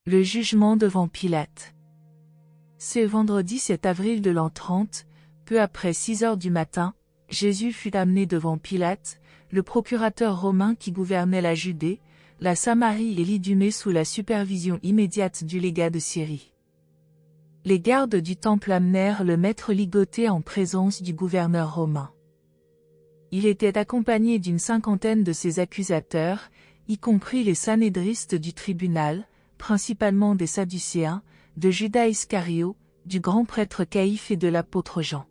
Le jugement devant Pilate. Ce vendredi 7 avril de l'an 30, peu après 6 heures du matin, Jésus fut amené devant Pilate, le procurateur romain qui gouvernait la Judée, la Samarie et l'Idumée sous la supervision immédiate du légat de Syrie. Les gardes du temple amenèrent le maître ligoté en présence du gouverneur romain. Il était accompagné d'une cinquantaine de ses accusateurs, y compris les sanédristes du tribunal, principalement des Sadducéens, de Judas Iscario, du grand prêtre Caïphe et de l'apôtre Jean.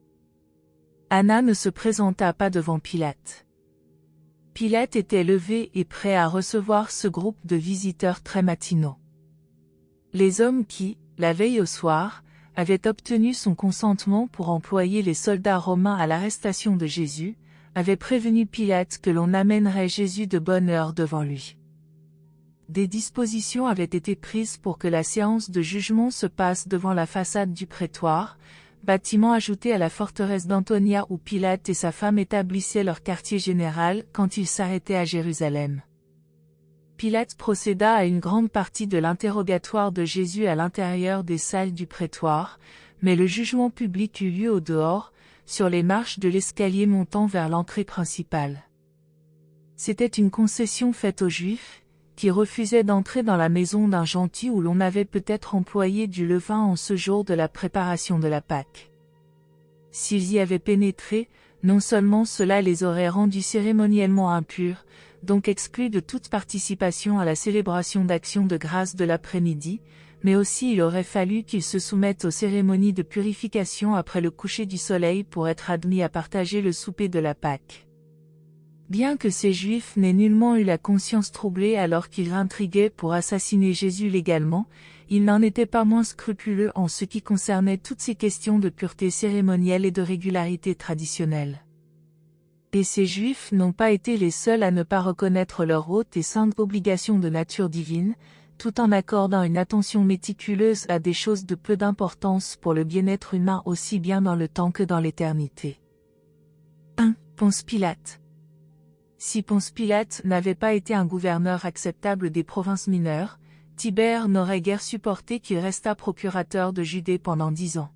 Annas ne se présenta pas devant Pilate. Pilate était levé et prêt à recevoir ce groupe de visiteurs très matinaux. Les hommes qui, la veille au soir, avaient obtenu son consentement pour employer les soldats romains à l'arrestation de Jésus, avaient prévenu Pilate que l'on amènerait Jésus de bonne heure devant lui. Des dispositions avaient été prises pour que la séance de jugement se passe devant la façade du prétoire, bâtiment ajouté à la forteresse d'Antonia où Pilate et sa femme établissaient leur quartier général quand ils s'arrêtaient à Jérusalem. Pilate procéda à une grande partie de l'interrogatoire de Jésus à l'intérieur des salles du prétoire, mais le jugement public eut lieu au dehors, sur les marches de l'escalier montant vers l'entrée principale. C'était une concession faite aux Juifs, qui refusaient d'entrer dans la maison d'un gentil où l'on avait peut-être employé du levain en ce jour de la préparation de la Pâque. S'ils y avaient pénétré, non seulement cela les aurait rendus cérémoniellement impurs, donc exclus de toute participation à la célébration d'action de grâce de l'après-midi, mais aussi il aurait fallu qu'ils se soumettent aux cérémonies de purification après le coucher du soleil pour être admis à partager le souper de la Pâque. Bien que ces Juifs n'aient nullement eu la conscience troublée alors qu'ils intriguaient pour assassiner Jésus légalement, ils n'en étaient pas moins scrupuleux en ce qui concernait toutes ces questions de pureté cérémonielle et de régularité traditionnelle. Et ces Juifs n'ont pas été les seuls à ne pas reconnaître leur haute et sainte obligation de nature divine, tout en accordant une attention méticuleuse à des choses de peu d'importance pour le bien-être humain aussi bien dans le temps que dans l'éternité. 1. Ponce Pilate. Si Ponce Pilate n'avait pas été un gouverneur acceptable des provinces mineures, Tibère n'aurait guère supporté qu'il restât procurateur de Judée pendant 10 ans.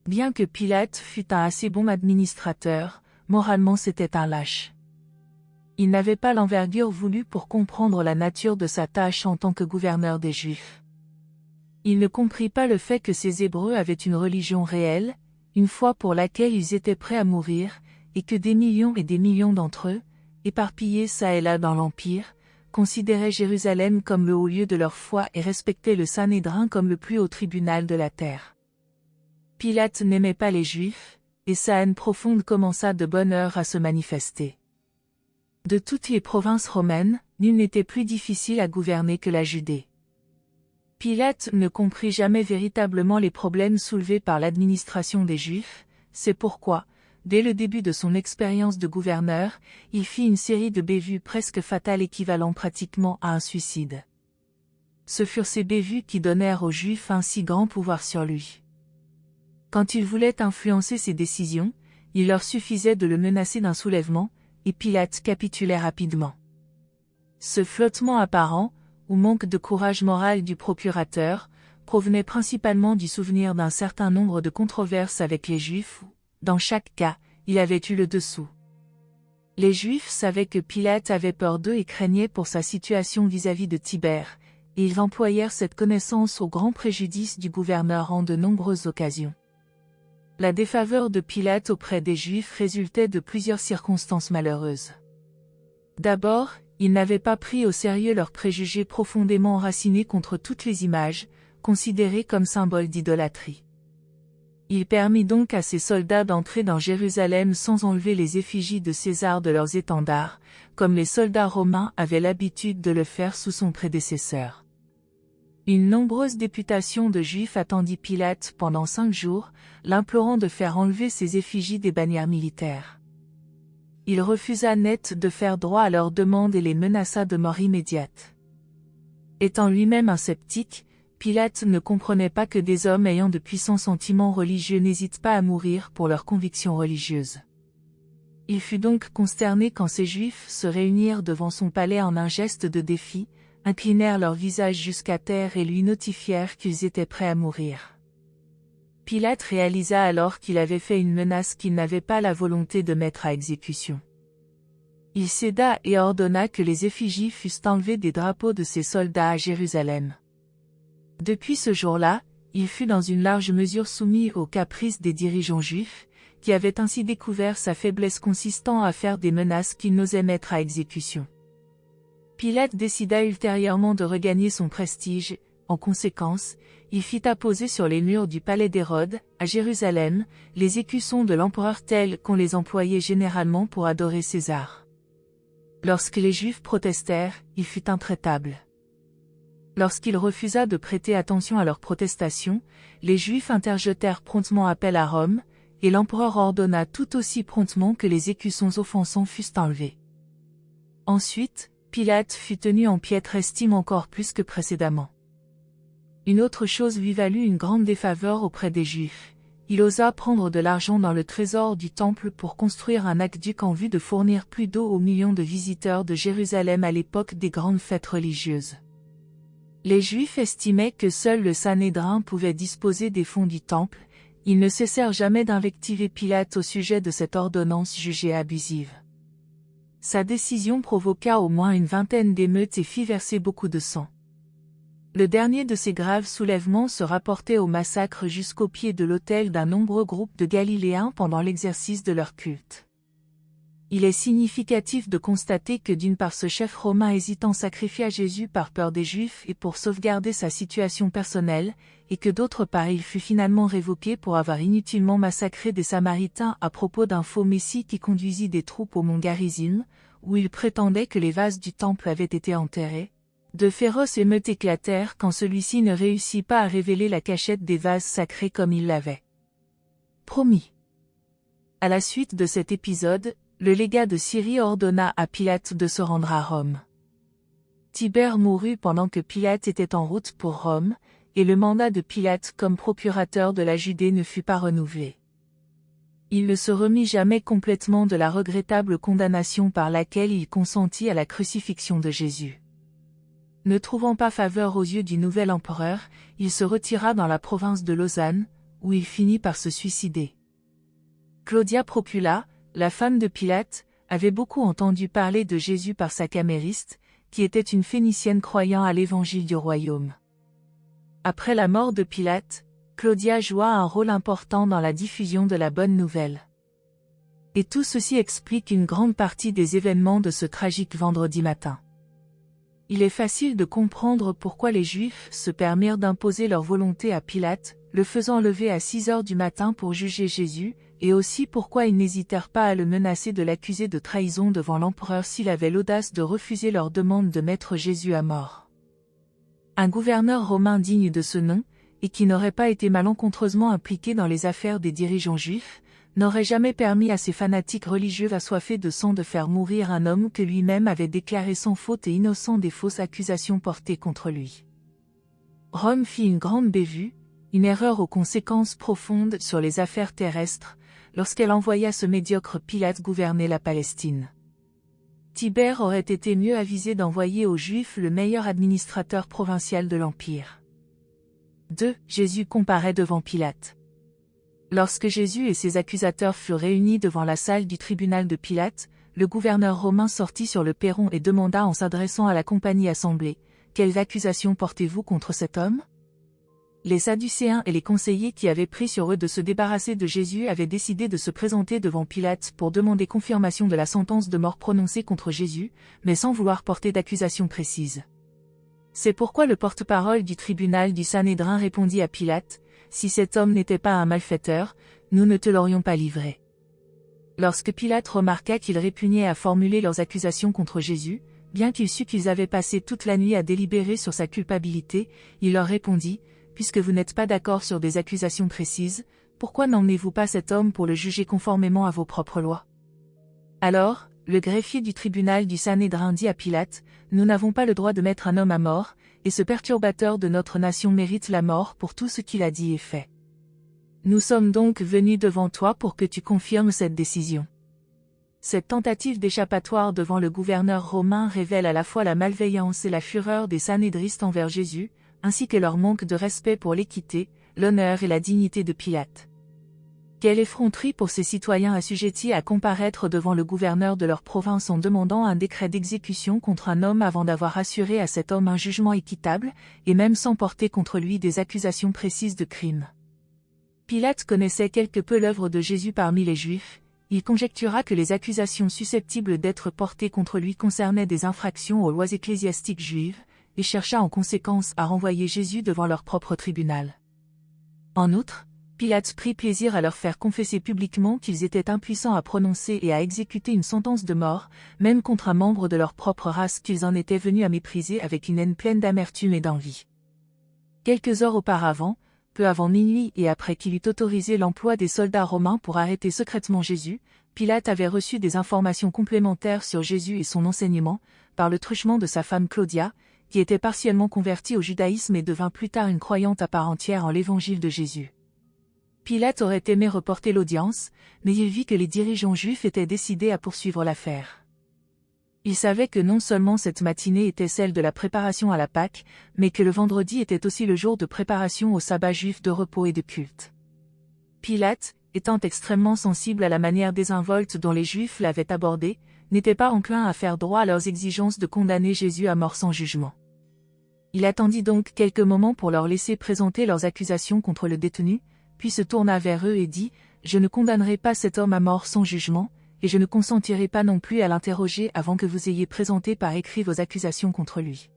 Bien que Pilate fût un assez bon administrateur, moralement c'était un lâche. Il n'avait pas l'envergure voulue pour comprendre la nature de sa tâche en tant que gouverneur des Juifs. Il ne comprit pas le fait que ces Hébreux avaient une religion réelle, une foi pour laquelle ils étaient prêts à mourir, et que des millions et des millions d'entre eux, éparpillés çà et là dans l'Empire, considéraient Jérusalem comme le haut lieu de leur foi et respectaient le Sanhédrin comme le plus haut tribunal de la terre. Pilate n'aimait pas les Juifs, et sa haine profonde commença de bonne heure à se manifester. De toutes les provinces romaines, nul n'était plus difficile à gouverner que la Judée. Pilate ne comprit jamais véritablement les problèmes soulevés par l'administration des Juifs, c'est pourquoi, dès le début de son expérience de gouverneur, il fit une série de bévues presque fatales équivalent pratiquement à un suicide. Ce furent ces bévues qui donnèrent aux Juifs un si grand pouvoir sur lui. Quand il voulait influencer ses décisions, il leur suffisait de le menacer d'un soulèvement, et Pilate capitulait rapidement. Ce flottement apparent, ou manque de courage moral du procurateur, provenait principalement du souvenir d'un certain nombre de controverses avec les Juifs où, dans chaque cas, il avait eu le dessous. Les Juifs savaient que Pilate avait peur d'eux et craignaient pour sa situation vis-à-vis de Tibère, et ils employèrent cette connaissance au grand préjudice du gouverneur en de nombreuses occasions. La défaveur de Pilate auprès des Juifs résultait de plusieurs circonstances malheureuses. D'abord, il n'avait pas pris au sérieux leurs préjugés profondément enracinés contre toutes les images, considérées comme symboles d'idolâtrie. Il permit donc à ses soldats d'entrer dans Jérusalem sans enlever les effigies de César de leurs étendards, comme les soldats romains avaient l'habitude de le faire sous son prédécesseur. Une nombreuse députation de Juifs attendit Pilate pendant 5 jours, l'implorant de faire enlever ces effigies des bannières militaires. Il refusa net de faire droit à leurs demandes et les menaça de mort immédiate. Étant lui-même un sceptique, Pilate ne comprenait pas que des hommes ayant de puissants sentiments religieux n'hésitent pas à mourir pour leurs convictions religieuses. Il fut donc consterné quand ces Juifs se réunirent devant son palais en un geste de défi, inclinèrent leur visage jusqu'à terre et lui notifièrent qu'ils étaient prêts à mourir. Pilate réalisa alors qu'il avait fait une menace qu'il n'avait pas la volonté de mettre à exécution. Il céda et ordonna que les effigies fussent enlevées des drapeaux de ses soldats à Jérusalem. Depuis ce jour-là, il fut dans une large mesure soumis aux caprices des dirigeants juifs, qui avaient ainsi découvert sa faiblesse consistant à faire des menaces qu'il n'osait mettre à exécution. Pilate décida ultérieurement de regagner son prestige. En conséquence, il fit apposer sur les murs du palais d'Hérode, à Jérusalem, les écussons de l'empereur tels qu'on les employait généralement pour adorer César. Lorsque les Juifs protestèrent, il fut intraitable. Lorsqu'il refusa de prêter attention à leurs protestations, les Juifs interjetèrent promptement appel à Rome, et l'empereur ordonna tout aussi promptement que les écussons offensants fussent enlevés. Ensuite, Pilate fut tenu en piètre estime encore plus que précédemment. Une autre chose lui valut une grande défaveur auprès des Juifs. Il osa prendre de l'argent dans le trésor du temple pour construire un aqueduc en vue de fournir plus d'eau aux millions de visiteurs de Jérusalem à l'époque des grandes fêtes religieuses. Les Juifs estimaient que seul le Sanhédrin pouvait disposer des fonds du temple. Ils ne cessèrent jamais d'invectiver Pilate au sujet de cette ordonnance jugée abusive. Sa décision provoqua au moins une vingtaine d'émeutes et fit verser beaucoup de sang. Le dernier de ces graves soulèvements se rapportait au massacre jusqu'au pied de l'autel d'un nombreux groupe de Galiléens pendant l'exercice de leur culte. Il est significatif de constater que d'une part ce chef romain hésitant sacrifia Jésus par peur des Juifs et pour sauvegarder sa situation personnelle, et que d'autre part il fut finalement révoqué pour avoir inutilement massacré des Samaritains à propos d'un faux messie qui conduisit des troupes au mont Garizim, où il prétendait que les vases du temple avaient été enterrés. De féroces émeutes éclatèrent quand celui-ci ne réussit pas à révéler la cachette des vases sacrés comme il l'avait promis. À la suite de cet épisode, le légat de Syrie ordonna à Pilate de se rendre à Rome. Tibère mourut pendant que Pilate était en route pour Rome, et le mandat de Pilate comme procurateur de la Judée ne fut pas renouvelé. Il ne se remit jamais complètement de la regrettable condamnation par laquelle il consentit à la crucifixion de Jésus. Ne trouvant pas faveur aux yeux du nouvel empereur, il se retira dans la province de Lausanne, où il finit par se suicider. Claudia Procula, la femme de Pilate, avait beaucoup entendu parler de Jésus par sa camériste, qui était une Phénicienne croyant à l'évangile du royaume. Après la mort de Pilate, Claudia joua un rôle important dans la diffusion de la bonne nouvelle. Et tout ceci explique une grande partie des événements de ce tragique vendredi matin. Il est facile de comprendre pourquoi les Juifs se permirent d'imposer leur volonté à Pilate, le faisant lever à 6 heures du matin pour juger Jésus, et aussi pourquoi ils n'hésitèrent pas à le menacer de l'accuser de trahison devant l'empereur s'il avait l'audace de refuser leur demande de mettre Jésus à mort. Un gouverneur romain digne de ce nom, et qui n'aurait pas été malencontreusement impliqué dans les affaires des dirigeants juifs, n'aurait jamais permis à ces fanatiques religieux assoiffés de sang de faire mourir un homme que lui-même avait déclaré sans faute et innocent des fausses accusations portées contre lui. Rome fit une grande bévue, une erreur aux conséquences profondes sur les affaires terrestres, lorsqu'elle envoya ce médiocre Pilate gouverner la Palestine. Tibère aurait été mieux avisé d'envoyer aux Juifs le meilleur administrateur provincial de l'Empire. 2. Jésus comparaît devant Pilate. Lorsque Jésus et ses accusateurs furent réunis devant la salle du tribunal de Pilate, le gouverneur romain sortit sur le perron et demanda en s'adressant à la compagnie assemblée, « Quelles accusations portez-vous contre cet homme ?» Les Sadducéens et les conseillers qui avaient pris sur eux de se débarrasser de Jésus avaient décidé de se présenter devant Pilate pour demander confirmation de la sentence de mort prononcée contre Jésus, mais sans vouloir porter d'accusation précise. C'est pourquoi le porte-parole du tribunal du Sanhédrin répondit à Pilate, « Si cet homme n'était pas un malfaiteur, nous ne te l'aurions pas livré. » Lorsque Pilate remarqua qu'ils répugnaient à formuler leurs accusations contre Jésus, bien qu'il sût qu'ils avaient passé toute la nuit à délibérer sur sa culpabilité, il leur répondit, « Puisque vous n'êtes pas d'accord sur des accusations précises, pourquoi n'emmenez-vous pas cet homme pour le juger conformément à vos propres lois ?» Alors, le greffier du tribunal du Sanhédrin dit à Pilate, « Nous n'avons pas le droit de mettre un homme à mort, et ce perturbateur de notre nation mérite la mort pour tout ce qu'il a dit et fait. Nous sommes donc venus devant toi pour que tu confirmes cette décision. » Cette tentative d'échappatoire devant le gouverneur romain révèle à la fois la malveillance et la fureur des sanédristes envers Jésus, ainsi que leur manque de respect pour l'équité, l'honneur et la dignité de Pilate. Quelle effronterie pour ces citoyens assujettis à comparaître devant le gouverneur de leur province en demandant un décret d'exécution contre un homme avant d'avoir assuré à cet homme un jugement équitable, et même sans porter contre lui des accusations précises de crime. Pilate connaissait quelque peu l'œuvre de Jésus parmi les Juifs. Il conjectura que les accusations susceptibles d'être portées contre lui concernaient des infractions aux lois ecclésiastiques juives, et chercha en conséquence à renvoyer Jésus devant leur propre tribunal. En outre, Pilate prit plaisir à leur faire confesser publiquement qu'ils étaient impuissants à prononcer et à exécuter une sentence de mort, même contre un membre de leur propre race qu'ils en étaient venus à mépriser avec une haine pleine d'amertume et d'envie. Quelques heures auparavant, peu avant minuit et après qu'il eut autorisé l'emploi des soldats romains pour arrêter secrètement Jésus, Pilate avait reçu des informations complémentaires sur Jésus et son enseignement, par le truchement de sa femme Claudia, qui était partiellement convertie au judaïsme et devint plus tard une croyante à part entière en l'évangile de Jésus. Pilate aurait aimé reporter l'audience, mais il vit que les dirigeants juifs étaient décidés à poursuivre l'affaire. Il savait que non seulement cette matinée était celle de la préparation à la Pâque, mais que le vendredi était aussi le jour de préparation au sabbat juif de repos et de culte. Pilate, étant extrêmement sensible à la manière désinvolte dont les Juifs l'avaient abordé, n'était pas enclin à faire droit à leurs exigences de condamner Jésus à mort sans jugement. Il attendit donc quelques moments pour leur laisser présenter leurs accusations contre le détenu, puis se tourna vers eux et dit « Je ne condamnerai pas cet homme à mort sans jugement, et je ne consentirai pas non plus à l'interroger avant que vous ayez présenté par écrit vos accusations contre lui. »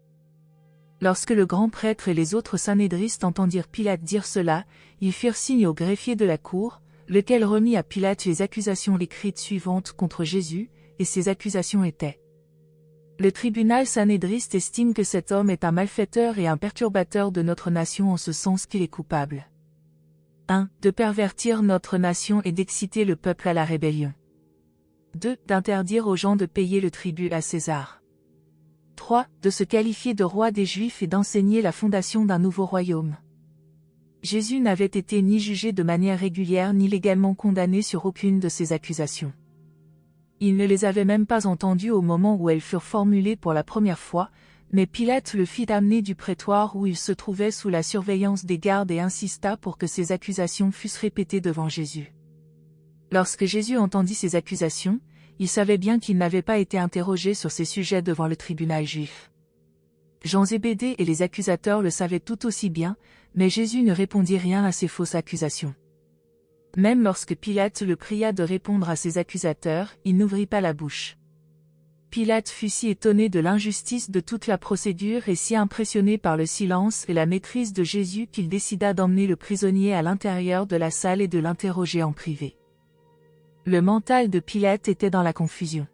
Lorsque le grand prêtre et les autres sanédristes entendirent Pilate dire cela, ils firent signe au greffier de la cour, lequel remit à Pilate les accusations écrites suivantes contre Jésus, et ces accusations étaient: Le tribunal sanédriste estime que cet homme est un malfaiteur et un perturbateur de notre nation en ce sens qu'il est coupable. 1. De pervertir notre nation et d'exciter le peuple à la rébellion. 2. D'interdire aux gens de payer le tribut à César. 3. De se qualifier de roi des Juifs et d'enseigner la fondation d'un nouveau royaume. Jésus n'avait été ni jugé de manière régulière ni légalement condamné sur aucune de ces accusations. Il ne les avait même pas entendues au moment où elles furent formulées pour la première fois, mais Pilate le fit amener du prétoire où il se trouvait sous la surveillance des gardes et insista pour que ces accusations fussent répétées devant Jésus. Lorsque Jésus entendit ces accusations, il savait bien qu'il n'avait pas été interrogé sur ces sujets devant le tribunal juif. Jean Zébédée et les accusateurs le savaient tout aussi bien, mais Jésus ne répondit rien à ces fausses accusations. Même lorsque Pilate le pria de répondre à ses accusateurs, il n'ouvrit pas la bouche. Pilate fut si étonné de l'injustice de toute la procédure et si impressionné par le silence et la maîtrise de Jésus qu'il décida d'emmener le prisonnier à l'intérieur de la salle et de l'interroger en privé. Le mental de Pilate était dans la confusion.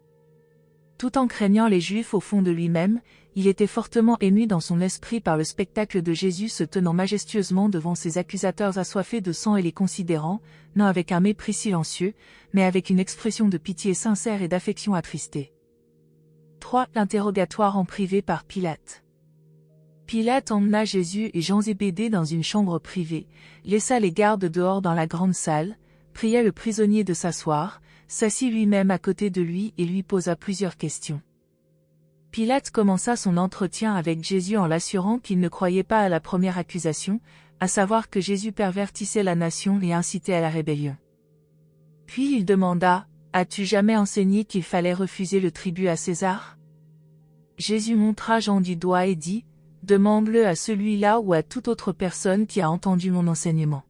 Tout en craignant les Juifs au fond de lui-même, il était fortement ému dans son esprit par le spectacle de Jésus se tenant majestueusement devant ses accusateurs assoiffés de sang et les considérant, non avec un mépris silencieux, mais avec une expression de pitié sincère et d'affection attristée. 3. L'interrogatoire en privé par Pilate. Pilate emmena Jésus et Jean Zébédée dans une chambre privée, laissa les gardes dehors dans la grande salle, pria le prisonnier de s'asseoir, s'assit lui-même à côté de lui et lui posa plusieurs questions. Pilate commença son entretien avec Jésus en l'assurant qu'il ne croyait pas à la première accusation, à savoir que Jésus pervertissait la nation et incitait à la rébellion. Puis il demanda: « As-tu jamais enseigné qu'il fallait refuser le tribut à César ?» Jésus montra Jean du doigt et dit: « Demande-le à celui-là ou à toute autre personne qui a entendu mon enseignement. »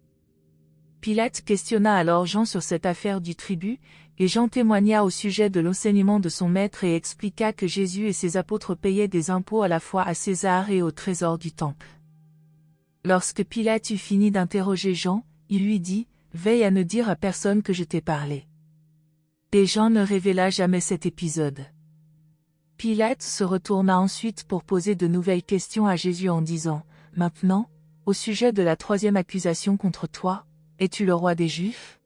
Pilate questionna alors Jean sur cette affaire du tribut, et Jean témoigna au sujet de l'enseignement de son maître et expliqua que Jésus et ses apôtres payaient des impôts à la fois à César et au trésor du temple. Lorsque Pilate eut fini d'interroger Jean, il lui dit: « Veille à ne dire à personne que je t'ai parlé. » Et Jean ne révéla jamais cet épisode. Pilate se retourna ensuite pour poser de nouvelles questions à Jésus en disant: « Maintenant, au sujet de la troisième accusation contre toi, es-tu le roi des Juifs ?»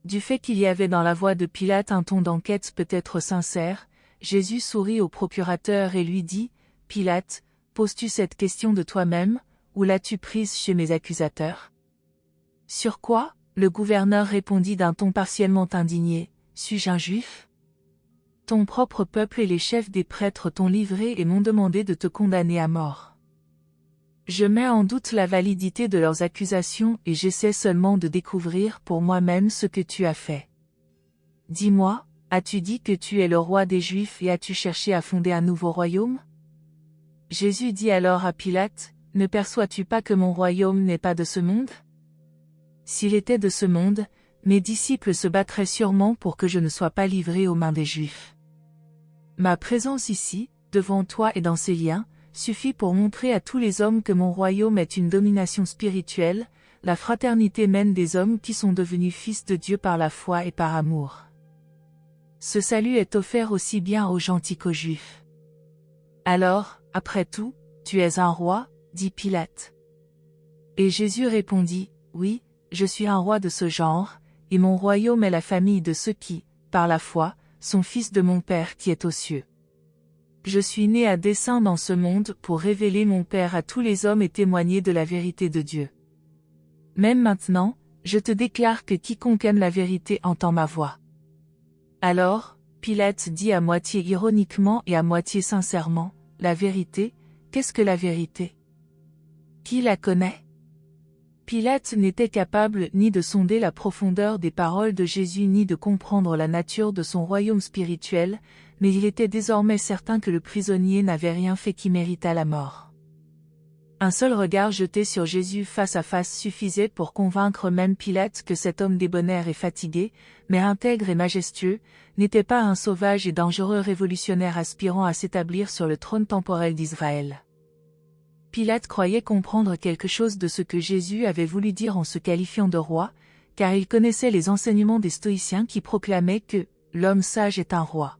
Du fait qu'il y avait dans la voix de Pilate un ton d'enquête peut-être sincère, Jésus sourit au procurateur et lui dit: « Pilate, poses-tu cette question de toi-même, ou l'as-tu prise chez mes accusateurs ?» Sur quoi, le gouverneur répondit d'un ton partiellement indigné: « Suis-je un Juif ? Ton propre peuple et les chefs des prêtres t'ont livré et m'ont demandé de te condamner à mort. Je mets en doute la validité de leurs accusations et j'essaie seulement de découvrir pour moi-même ce que tu as fait. Dis-moi, as-tu dit que tu es le roi des Juifs et as-tu cherché à fonder un nouveau royaume? Jésus dit alors à Pilate, ne perçois-tu pas que mon royaume n'est pas de ce monde? S'il était de ce monde, mes disciples se battraient sûrement pour que je ne sois pas livré aux mains des Juifs. Ma présence ici, devant toi et dans ces liens, suffit pour montrer à tous les hommes que mon royaume est une domination spirituelle, la fraternité mène des hommes qui sont devenus fils de Dieu par la foi et par amour. Ce salut est offert aussi bien aux gentils qu'aux Juifs. Alors, après tout, tu es un roi, dit Pilate. Et Jésus répondit, oui, je suis un roi de ce genre, et mon royaume est la famille de ceux qui, par la foi, sont fils de mon Père qui est aux cieux. Je suis né à dessein dans ce monde pour révéler mon Père à tous les hommes et témoigner de la vérité de Dieu. Même maintenant, je te déclare que quiconque aime la vérité entend ma voix. Alors, Pilate dit à moitié ironiquement et à moitié sincèrement, la vérité, qu'est-ce que la vérité? Qui la connaît? Pilate n'était capable ni de sonder la profondeur des paroles de Jésus ni de comprendre la nature de son royaume spirituel, mais il était désormais certain que le prisonnier n'avait rien fait qui méritât la mort. Un seul regard jeté sur Jésus face à face suffisait pour convaincre même Pilate que cet homme débonnaire et fatigué, mais intègre et majestueux, n'était pas un sauvage et dangereux révolutionnaire aspirant à s'établir sur le trône temporel d'Israël. Pilate croyait comprendre quelque chose de ce que Jésus avait voulu dire en se qualifiant de roi, car il connaissait les enseignements des stoïciens qui proclamaient que « l'homme sage est un roi ».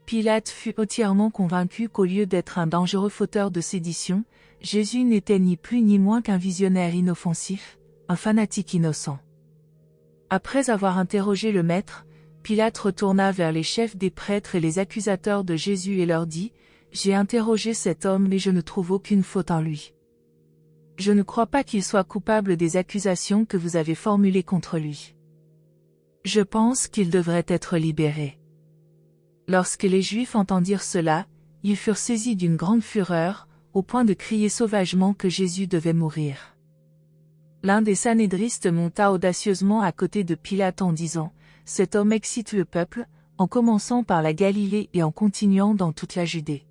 Pilate fut entièrement convaincu qu'au lieu d'être un dangereux fauteur de sédition, Jésus n'était ni plus ni moins qu'un visionnaire inoffensif, un fanatique innocent. Après avoir interrogé le maître, Pilate retourna vers les chefs des prêtres et les accusateurs de Jésus et leur dit « J'ai interrogé cet homme mais je ne trouve aucune faute en lui. Je ne crois pas qu'il soit coupable des accusations que vous avez formulées contre lui. Je pense qu'il devrait être libéré. » Lorsque les Juifs entendirent cela, ils furent saisis d'une grande fureur, au point de crier sauvagement que Jésus devait mourir. L'un des sanédristes monta audacieusement à côté de Pilate en disant « Cet homme excite le peuple, en commençant par la Galilée et en continuant dans toute la Judée.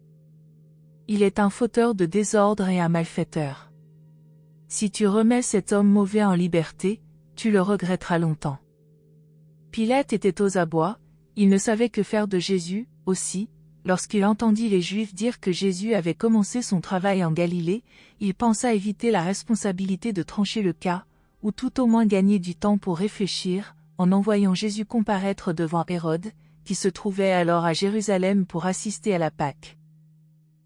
Il est un fauteur de désordre et un malfaiteur. Si tu remets cet homme mauvais en liberté, tu le regretteras longtemps. » Pilate était aux abois, il ne savait que faire de Jésus, aussi. Lorsqu'il entendit les Juifs dire que Jésus avait commencé son travail en Galilée, il pensa éviter la responsabilité de trancher le cas, ou tout au moins gagner du temps pour réfléchir, en envoyant Jésus comparaître devant Hérode, qui se trouvait alors à Jérusalem pour assister à la Pâque.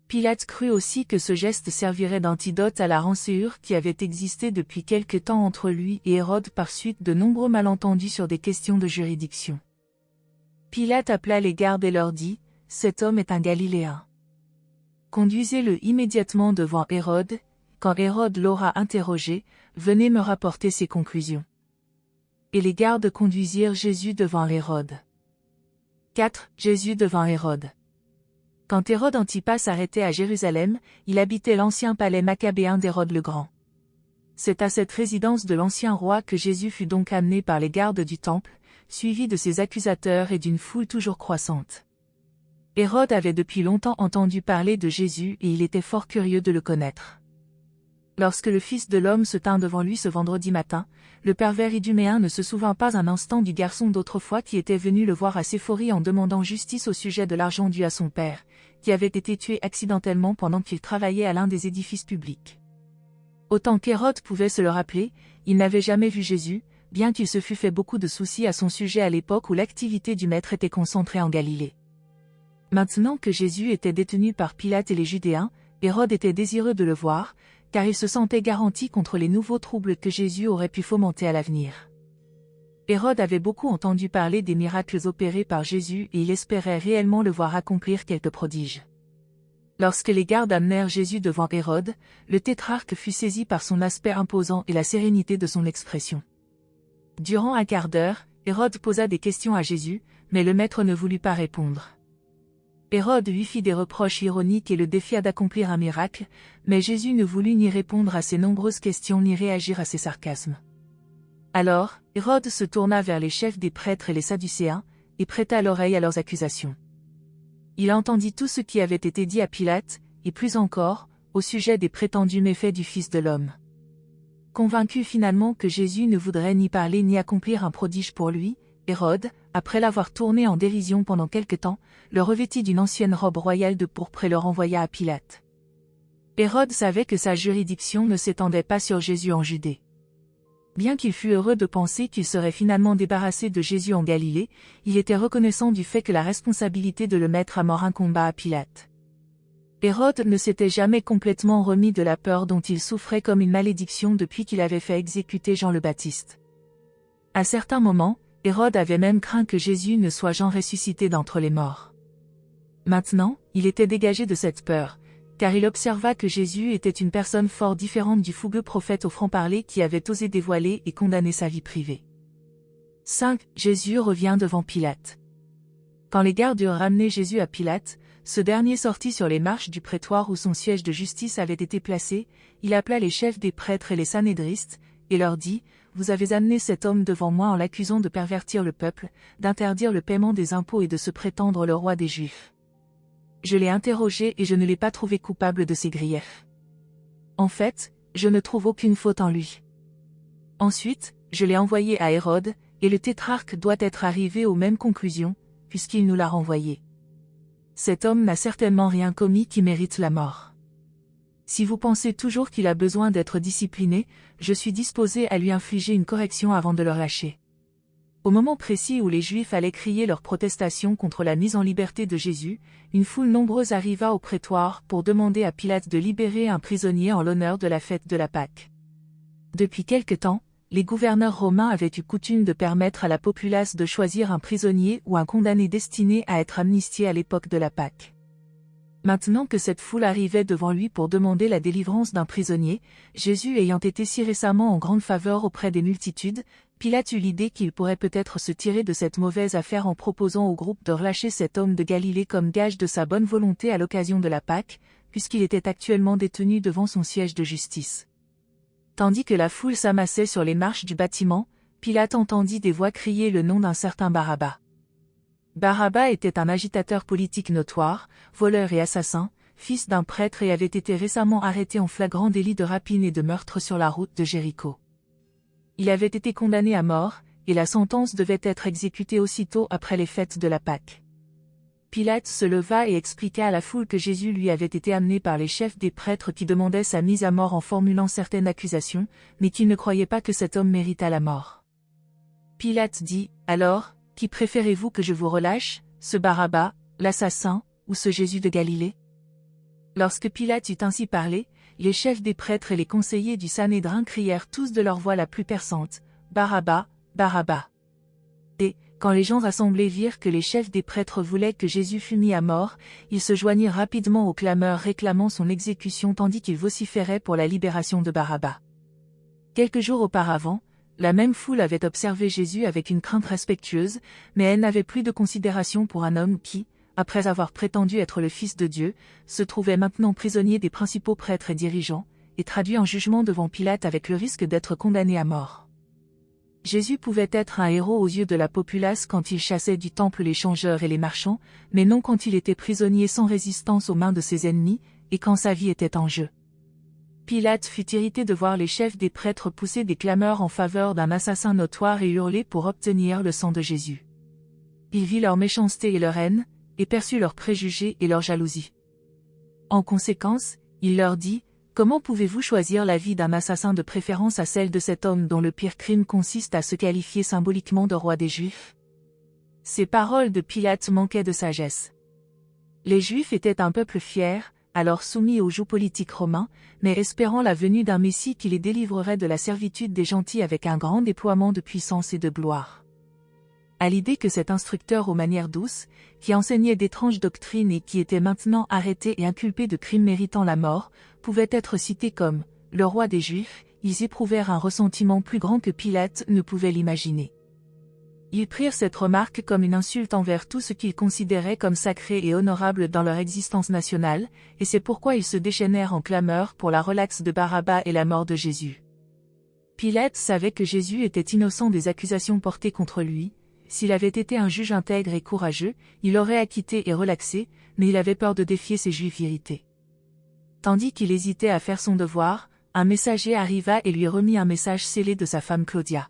Pilate crut aussi que ce geste servirait d'antidote à la rancœur qui avait existé depuis quelque temps entre lui et Hérode par suite de nombreux malentendus sur des questions de juridiction. Pilate appela les gardes et leur dit, « Cet homme est un Galiléen. Conduisez-le immédiatement devant Hérode, quand Hérode l'aura interrogé, venez me rapporter ses conclusions. » Et les gardes conduisirent Jésus devant Hérode. 4. Jésus devant Hérode. Quand Hérode Antipas s'arrêtait à Jérusalem, il habitait l'ancien palais maccabéen d'Hérode le Grand. C'est à cette résidence de l'ancien roi que Jésus fut donc amené par les gardes du temple, suivi de ses accusateurs et d'une foule toujours croissante. Hérode avait depuis longtemps entendu parler de Jésus et il était fort curieux de le connaître. Lorsque le Fils de l'homme se tint devant lui ce vendredi matin, le pervers iduméen ne se souvint pas un instant du garçon d'autrefois qui était venu le voir à Séphorie en demandant justice au sujet de l'argent dû à son père, qui avait été tué accidentellement pendant qu'il travaillait à l'un des édifices publics. Autant qu'Hérode pouvait se le rappeler, il n'avait jamais vu Jésus, bien qu'il se fût fait beaucoup de soucis à son sujet à l'époque où l'activité du maître était concentrée en Galilée. Maintenant que Jésus était détenu par Pilate et les Judéens, Hérode était désireux de le voir, car il se sentait garanti contre les nouveaux troubles que Jésus aurait pu fomenter à l'avenir. Hérode avait beaucoup entendu parler des miracles opérés par Jésus et il espérait réellement le voir accomplir quelques prodiges. Lorsque les gardes amenèrent Jésus devant Hérode, le tétrarque fut saisi par son aspect imposant et la sérénité de son expression. Durant un quart d'heure, Hérode posa des questions à Jésus, mais le maître ne voulut pas répondre. Hérode lui fit des reproches ironiques et le défia d'accomplir un miracle, mais Jésus ne voulut ni répondre à ses nombreuses questions ni réagir à ses sarcasmes. Alors, Hérode se tourna vers les chefs des prêtres et les Sadducéens, et prêta l'oreille à leurs accusations. Il entendit tout ce qui avait été dit à Pilate, et plus encore, au sujet des prétendus méfaits du Fils de l'homme. Convaincu finalement que Jésus ne voudrait ni parler ni accomplir un prodige pour lui, Hérode, après l'avoir tourné en dérision pendant quelque temps, le revêtit d'une ancienne robe royale de pourpre et le renvoya à Pilate. Hérode savait que sa juridiction ne s'étendait pas sur Jésus en Judée. Bien qu'il fût heureux de penser qu'il serait finalement débarrassé de Jésus en Galilée, il était reconnaissant du fait que la responsabilité de le mettre à mort incomba à Pilate. Hérode ne s'était jamais complètement remis de la peur dont il souffrait comme une malédiction depuis qu'il avait fait exécuter Jean le Baptiste. À certains moments, Hérode avait même craint que Jésus ne soit Jean ressuscité d'entre les morts. Maintenant, il était dégagé de cette peur, car il observa que Jésus était une personne fort différente du fougueux prophète au franc-parler qui avait osé dévoiler et condamner sa vie privée. 5. Jésus revient devant Pilate. Quand les gardes eurent ramené Jésus à Pilate, ce dernier sortit sur les marches du prétoire où son siège de justice avait été placé, il appela les chefs des prêtres et les sanédristes, et leur dit : « Vous avez amené cet homme devant moi en l'accusant de pervertir le peuple, d'interdire le paiement des impôts et de se prétendre le roi des Juifs. Je l'ai interrogé et je ne l'ai pas trouvé coupable de ces griefs. En fait, je ne trouve aucune faute en lui. Ensuite, je l'ai envoyé à Hérode, et le tétrarque doit être arrivé aux mêmes conclusions, puisqu'il nous l'a renvoyé. Cet homme n'a certainement rien commis qui mérite la mort. Si vous pensez toujours qu'il a besoin d'être discipliné, je suis disposé à lui infliger une correction avant de le lâcher. » Au moment précis où les Juifs allaient crier leur protestation contre la mise en liberté de Jésus, une foule nombreuse arriva au prétoire pour demander à Pilate de libérer un prisonnier en l'honneur de la fête de la Pâque. Depuis quelque temps, les gouverneurs romains avaient eu coutume de permettre à la populace de choisir un prisonnier ou un condamné destiné à être amnistié à l'époque de la Pâque. Maintenant que cette foule arrivait devant lui pour demander la délivrance d'un prisonnier, Jésus ayant été si récemment en grande faveur auprès des multitudes, Pilate eut l'idée qu'il pourrait peut-être se tirer de cette mauvaise affaire en proposant au groupe de relâcher cet homme de Galilée comme gage de sa bonne volonté à l'occasion de la Pâque, puisqu'il était actuellement détenu devant son siège de justice. Tandis que la foule s'amassait sur les marches du bâtiment, Pilate entendit des voix crier le nom d'un certain Barabbas. Barabbas était un agitateur politique notoire, voleur et assassin, fils d'un prêtre et avait été récemment arrêté en flagrant délit de rapine et de meurtre sur la route de Jéricho. Il avait été condamné à mort, et la sentence devait être exécutée aussitôt après les fêtes de la Pâque. Pilate se leva et expliqua à la foule que Jésus lui avait été amené par les chefs des prêtres qui demandaient sa mise à mort en formulant certaines accusations, mais qu'ils ne croyaient pas que cet homme méritât la mort. Pilate dit : « Alors, qui préférez-vous que je vous relâche, ce Barabbas, l'assassin, ou ce Jésus de Galilée ?» Lorsque Pilate eut ainsi parlé, les chefs des prêtres et les conseillers du Sanhédrin crièrent tous de leur voix la plus perçante : « Barabbas, Barabbas !» Et, quand les gens rassemblés virent que les chefs des prêtres voulaient que Jésus fût mis à mort, ils se joignirent rapidement aux clameurs réclamant son exécution tandis qu'ils vociféraient pour la libération de Barabbas. Quelques jours auparavant, la même foule avait observé Jésus avec une crainte respectueuse, mais elle n'avait plus de considération pour un homme qui, après avoir prétendu être le Fils de Dieu, se trouvait maintenant prisonnier des principaux prêtres et dirigeants, et traduit en jugement devant Pilate avec le risque d'être condamné à mort. Jésus pouvait être un héros aux yeux de la populace quand il chassait du temple les changeurs et les marchands, mais non quand il était prisonnier sans résistance aux mains de ses ennemis, et quand sa vie était en jeu. Pilate fut irrité de voir les chefs des prêtres pousser des clameurs en faveur d'un assassin notoire et hurler pour obtenir le sang de Jésus. Il vit leur méchanceté et leur haine, et perçut leurs préjugés et leur jalousie. En conséquence, il leur dit : « Comment pouvez-vous choisir la vie d'un assassin de préférence à celle de cet homme dont le pire crime consiste à se qualifier symboliquement de roi des Juifs ?» Ces paroles de Pilate manquaient de sagesse. Les Juifs étaient un peuple fier, alors soumis au joug politique romain, mais espérant la venue d'un Messie qui les délivrerait de la servitude des gentils avec un grand déploiement de puissance et de gloire. À l'idée que cet instructeur aux manières douces, qui enseignait d'étranges doctrines et qui était maintenant arrêté et inculpé de crimes méritant la mort, pouvait être cité comme « le roi des Juifs », ils éprouvèrent un ressentiment plus grand que Pilate ne pouvait l'imaginer. Ils prirent cette remarque comme une insulte envers tout ce qu'ils considéraient comme sacré et honorable dans leur existence nationale, et c'est pourquoi ils se déchaînèrent en clameur pour la relaxe de Barabbas et la mort de Jésus. Pilate savait que Jésus était innocent des accusations portées contre lui. S'il avait été un juge intègre et courageux, il aurait acquitté et relaxé, mais il avait peur de défier ces juifs irrités. Tandis qu'il hésitait à faire son devoir, un messager arriva et lui remit un message scellé de sa femme Claudia.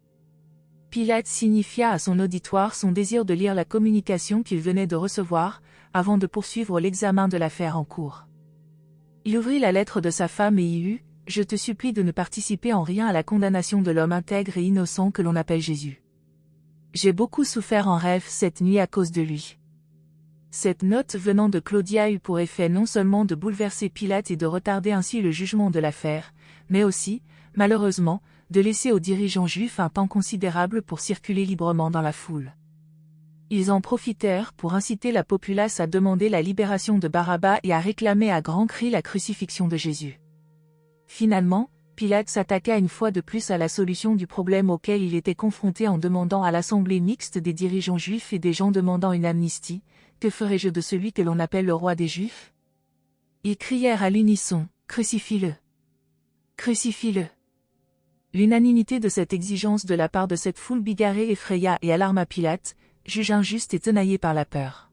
Pilate signifia à son auditoire son désir de lire la communication qu'il venait de recevoir, avant de poursuivre l'examen de l'affaire en cours. Il ouvrit la lettre de sa femme et y lut « Je te supplie de ne participer en rien à la condamnation de l'homme intègre et innocent que l'on appelle Jésus. J'ai beaucoup souffert en rêve cette nuit à cause de lui. » Cette note venant de Claudia eut pour effet non seulement de bouleverser Pilate et de retarder ainsi le jugement de l'affaire, mais aussi, malheureusement, de laisser aux dirigeants juifs un temps considérable pour circuler librement dans la foule. Ils en profitèrent pour inciter la populace à demander la libération de Barabbas et à réclamer à grands cris la crucifixion de Jésus. Finalement, Pilate s'attaqua une fois de plus à la solution du problème auquel il était confronté en demandant à l'assemblée mixte des dirigeants juifs et des gens demandant une amnistie « Que ferai-je de celui que l'on appelle le roi des Juifs ?» Ils crièrent à l'unisson « Crucifie-le ! Crucifie-le !» L'unanimité de cette exigence de la part de cette foule bigarrée effraya et alarma Pilate, juge injuste et tenaillé par la peur.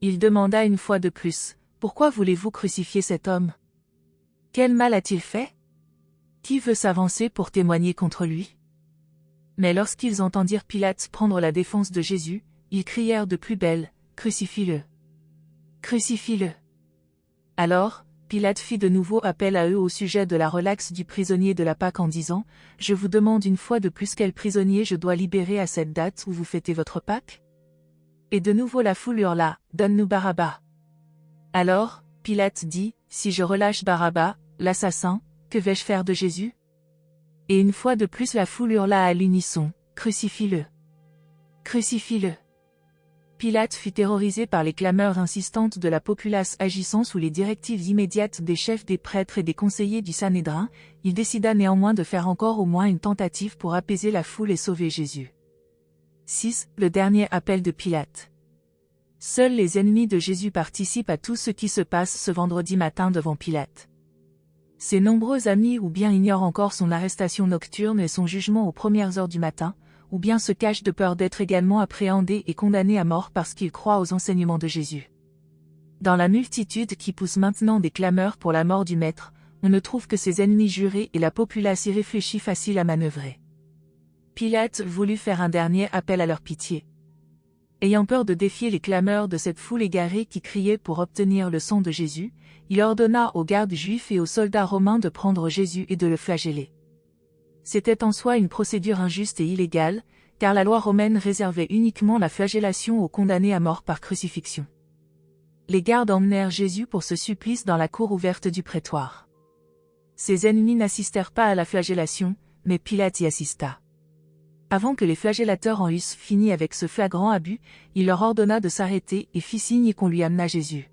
Il demanda une fois de plus « Pourquoi voulez-vous crucifier cet homme? Quel mal a-t-il fait? Qui veut s'avancer pour témoigner contre lui ?» Mais lorsqu'ils entendirent Pilate prendre la défense de Jésus, ils crièrent de plus belle « Crucifie-le! Crucifie-le !» Alors, Pilate fit de nouveau appel à eux au sujet de la relaxe du prisonnier de la Pâque en disant « Je vous demande une fois de plus quel prisonnier je dois libérer à cette date où vous fêtez votre Pâque ?» Et de nouveau la foule hurla « Donne-nous Barabbas !» Alors, Pilate dit « Si je relâche Barabbas, l'assassin, que vais-je faire de Jésus ?» Et une fois de plus la foule hurla à l'unisson « Crucifie-le! Crucifie-le !» Pilate fut terrorisé par les clameurs insistantes de la populace agissant sous les directives immédiates des chefs des prêtres et des conseillers du Sanhédrin. Il décida néanmoins de faire encore au moins une tentative pour apaiser la foule et sauver Jésus. 6. Le dernier appel de Pilate. Seuls les ennemis de Jésus participent à tout ce qui se passe ce vendredi matin devant Pilate. Ses nombreux amis ou bien ignorent encore son arrestation nocturne et son jugement aux premières heures du matin, ou bien se cachent de peur d'être également appréhendés et condamnés à mort parce qu'ils croient aux enseignements de Jésus. Dans la multitude qui pousse maintenant des clameurs pour la mort du Maître, on ne trouve que ses ennemis jurés et la populace irréfléchie facile à manœuvrer. Pilate voulut faire un dernier appel à leur pitié. Ayant peur de défier les clameurs de cette foule égarée qui criait pour obtenir le sang de Jésus, il ordonna aux gardes juifs et aux soldats romains de prendre Jésus et de le flageller. C'était en soi une procédure injuste et illégale, car la loi romaine réservait uniquement la flagellation aux condamnés à mort par crucifixion. Les gardes emmenèrent Jésus pour ce supplice dans la cour ouverte du prétoire. Ses ennemis n'assistèrent pas à la flagellation, mais Pilate y assista. Avant que les flagellateurs en eussent fini avec ce flagrant abus, il leur ordonna de s'arrêter et fit signe qu'on lui amena Jésus.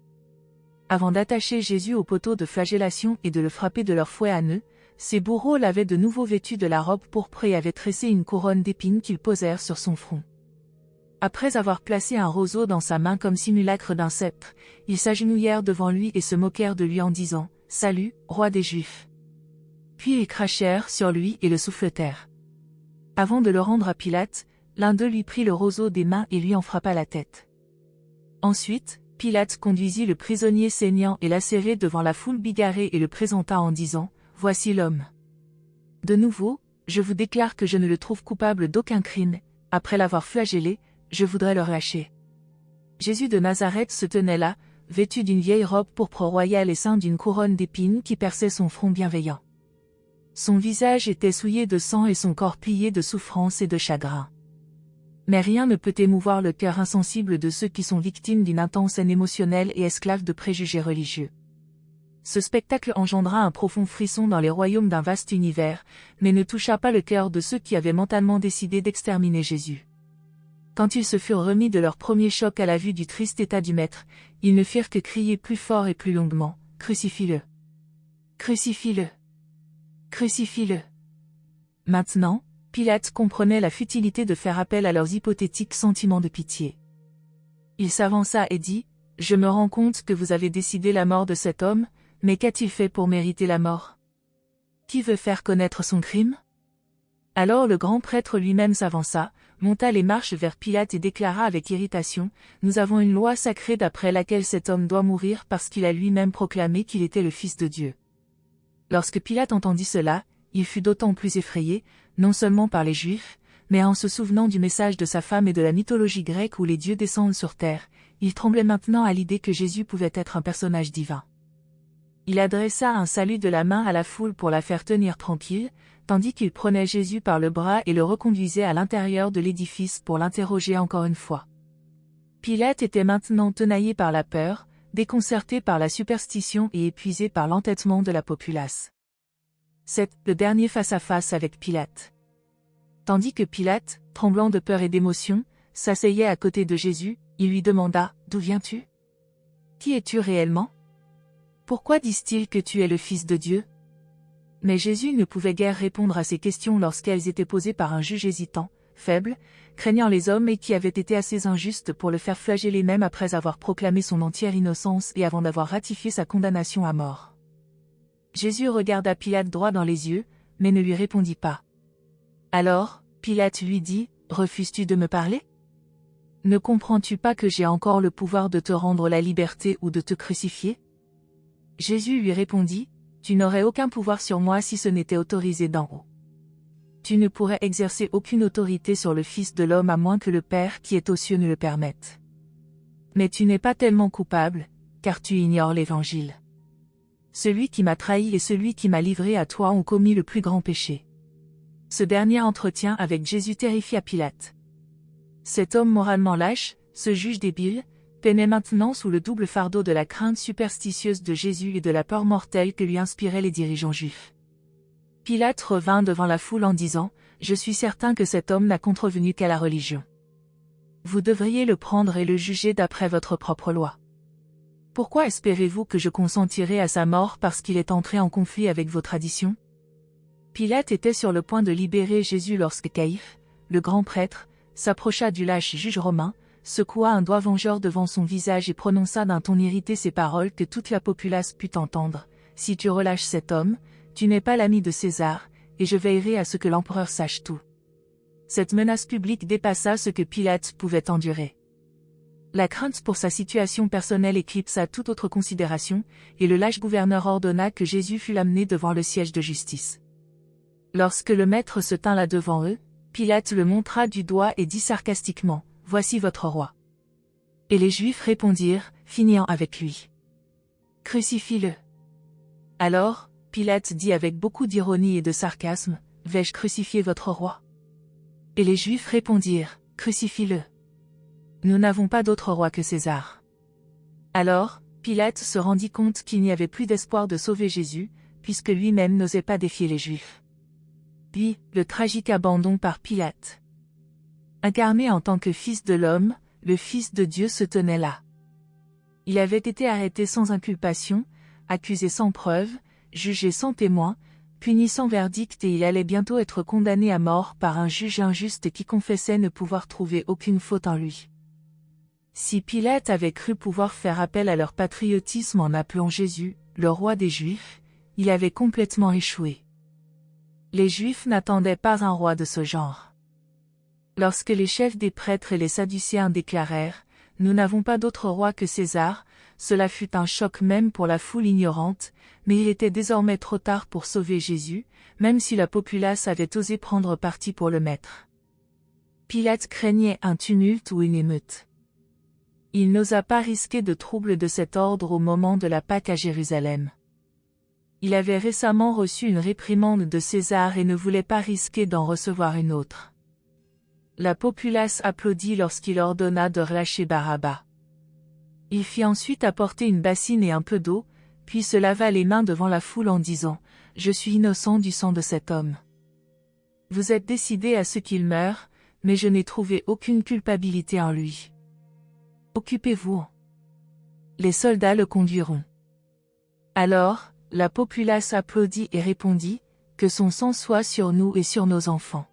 Avant d'attacher Jésus au poteau de flagellation et de le frapper de leur fouet à nœuds, ses bourreaux l'avaient de nouveau vêtu de la robe pourpre et avaient tressé une couronne d'épines qu'ils posèrent sur son front. Après avoir placé un roseau dans sa main comme simulacre d'un sceptre, ils s'agenouillèrent devant lui et se moquèrent de lui en disant « Salut, roi des Juifs !» Puis ils crachèrent sur lui et le souffletèrent. Avant de le rendre à Pilate, l'un d'eux lui prit le roseau des mains et lui en frappa la tête. Ensuite, Pilate conduisit le prisonnier saignant et lacéré devant la foule bigarrée et le présenta en disant « Voici l'homme. » De nouveau, je vous déclare que je ne le trouve coupable d'aucun crime, après l'avoir flagellé, je voudrais le relâcher. Jésus de Nazareth se tenait là, vêtu d'une vieille robe pourpre royale et ceint d'une couronne d'épines qui perçait son front bienveillant. Son visage était souillé de sang et son corps plié de souffrance et de chagrin. Mais rien ne peut émouvoir le cœur insensible de ceux qui sont victimes d'une intense haine émotionnelle et esclaves de préjugés religieux. Ce spectacle engendra un profond frisson dans les royaumes d'un vaste univers, mais ne toucha pas le cœur de ceux qui avaient mentalement décidé d'exterminer Jésus. Quand ils se furent remis de leur premier choc à la vue du triste état du Maître, ils ne firent que crier plus fort et plus longuement « Crucifie-le! Crucifie-le! Crucifie-le » Maintenant, Pilate comprenait la futilité de faire appel à leurs hypothétiques sentiments de pitié. Il s'avança et dit, « Je me rends compte que vous avez décidé la mort de cet homme, mais qu'a-t-il fait pour mériter la mort? Qui veut faire connaître son crime ?» Alors le grand prêtre lui-même s'avança, monta les marches vers Pilate et déclara avec irritation, « Nous avons une loi sacrée d'après laquelle cet homme doit mourir parce qu'il a lui-même proclamé qu'il était le Fils de Dieu. » Lorsque Pilate entendit cela, il fut d'autant plus effrayé, non seulement par les Juifs, mais en se souvenant du message de sa femme et de la mythologie grecque où les dieux descendent sur terre, il tremblait maintenant à l'idée que Jésus pouvait être un personnage divin. Il adressa un salut de la main à la foule pour la faire tenir tranquille, tandis qu'il prenait Jésus par le bras et le reconduisait à l'intérieur de l'édifice pour l'interroger encore une fois. Pilate était maintenant tenaillé par la peur, déconcerté par la superstition et épuisé par l'entêtement de la populace. C'est le dernier face-à-face avec Pilate. Tandis que Pilate, tremblant de peur et d'émotion, s'asseyait à côté de Jésus, il lui demanda, « D'où viens-tu? Qui es-tu réellement? Pourquoi disent-ils que tu es le Fils de Dieu ?» Mais Jésus ne pouvait guère répondre à ces questions lorsqu'elles étaient posées par un juge hésitant, faible, craignant les hommes et qui avait été assez injuste pour le faire flageller même après avoir proclamé son entière innocence et avant d'avoir ratifié sa condamnation à mort. Jésus regarda Pilate droit dans les yeux, mais ne lui répondit pas. Alors, Pilate lui dit, « Refuses-tu de me parler? Ne comprends-tu pas que j'ai encore le pouvoir de te rendre la liberté ou de te crucifier ?» Jésus lui répondit, « Tu n'aurais aucun pouvoir sur moi si ce n'était autorisé d'en haut. Tu ne pourrais exercer aucune autorité sur le Fils de l'homme à moins que le Père qui est aux cieux ne le permette. Mais tu n'es pas tellement coupable, car tu ignores l'Évangile. Celui qui m'a trahi et celui qui m'a livré à toi ont commis le plus grand péché. » Ce dernier entretien avec Jésus terrifia Pilate. Cet homme moralement lâche, ce juge débile, peinait maintenant sous le double fardeau de la crainte superstitieuse de Jésus et de la peur mortelle que lui inspiraient les dirigeants juifs. Pilate revint devant la foule en disant, « Je suis certain que cet homme n'a contrevenu qu'à la religion. Vous devriez le prendre et le juger d'après votre propre loi. Pourquoi espérez-vous que je consentirai à sa mort parce qu'il est entré en conflit avec vos traditions ?» Pilate était sur le point de libérer Jésus lorsque Caïphe, le grand prêtre, s'approcha du lâche juge romain, secoua un doigt vengeur devant son visage et prononça d'un ton irrité ces paroles que toute la populace put entendre, « Si tu relâches cet homme, tu n'es pas l'ami de César, et je veillerai à ce que l'empereur sache tout. » Cette menace publique dépassa ce que Pilate pouvait endurer. La crainte pour sa situation personnelle éclipsa toute autre considération, et le lâche gouverneur ordonna que Jésus fût amené devant le siège de justice. Lorsque le maître se tint là devant eux, Pilate le montra du doigt et dit sarcastiquement, « Voici votre roi. » Et les Juifs répondirent, finissant avec lui. « Crucifie-le. » Alors, Pilate dit avec beaucoup d'ironie et de sarcasme, « Vais-je crucifier votre roi? » Et les Juifs répondirent, « Crucifie-le. Nous n'avons pas d'autre roi que César. » Alors, Pilate se rendit compte qu'il n'y avait plus d'espoir de sauver Jésus, puisque lui-même n'osait pas défier les Juifs. Puis, le tragique abandon par Pilate. Incarné en tant que Fils de l'homme, le Fils de Dieu se tenait là. Il avait été arrêté sans inculpation, accusé sans preuve, jugé sans témoin, puni sans verdict et il allait bientôt être condamné à mort par un juge injuste qui confessait ne pouvoir trouver aucune faute en lui. Si Pilate avait cru pouvoir faire appel à leur patriotisme en appelant Jésus, le roi des Juifs, il avait complètement échoué. Les Juifs n'attendaient pas un roi de ce genre. Lorsque les chefs des prêtres et les Sadducéens déclarèrent « Nous n'avons pas d'autre roi que César », cela fut un choc même pour la foule ignorante, mais il était désormais trop tard pour sauver Jésus, même si la populace avait osé prendre parti pour le maître. Pilate craignait un tumulte ou une émeute. Il n'osa pas risquer de troubles de cet ordre au moment de la Pâque à Jérusalem. Il avait récemment reçu une réprimande de César et ne voulait pas risquer d'en recevoir une autre. La populace applaudit lorsqu'il ordonna de relâcher Barabbas. Il fit ensuite apporter une bassine et un peu d'eau, puis se lava les mains devant la foule en disant « Je suis innocent du sang de cet homme. Vous êtes décidés à ce qu'il meure, mais je n'ai trouvé aucune culpabilité en lui. Occupez-vous. Les soldats le conduiront. » Alors, la populace applaudit et répondit, « Que son sang soit sur nous et sur nos enfants. »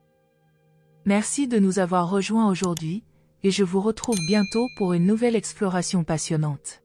Merci de nous avoir rejoints aujourd'hui, et je vous retrouve bientôt pour une nouvelle exploration passionnante.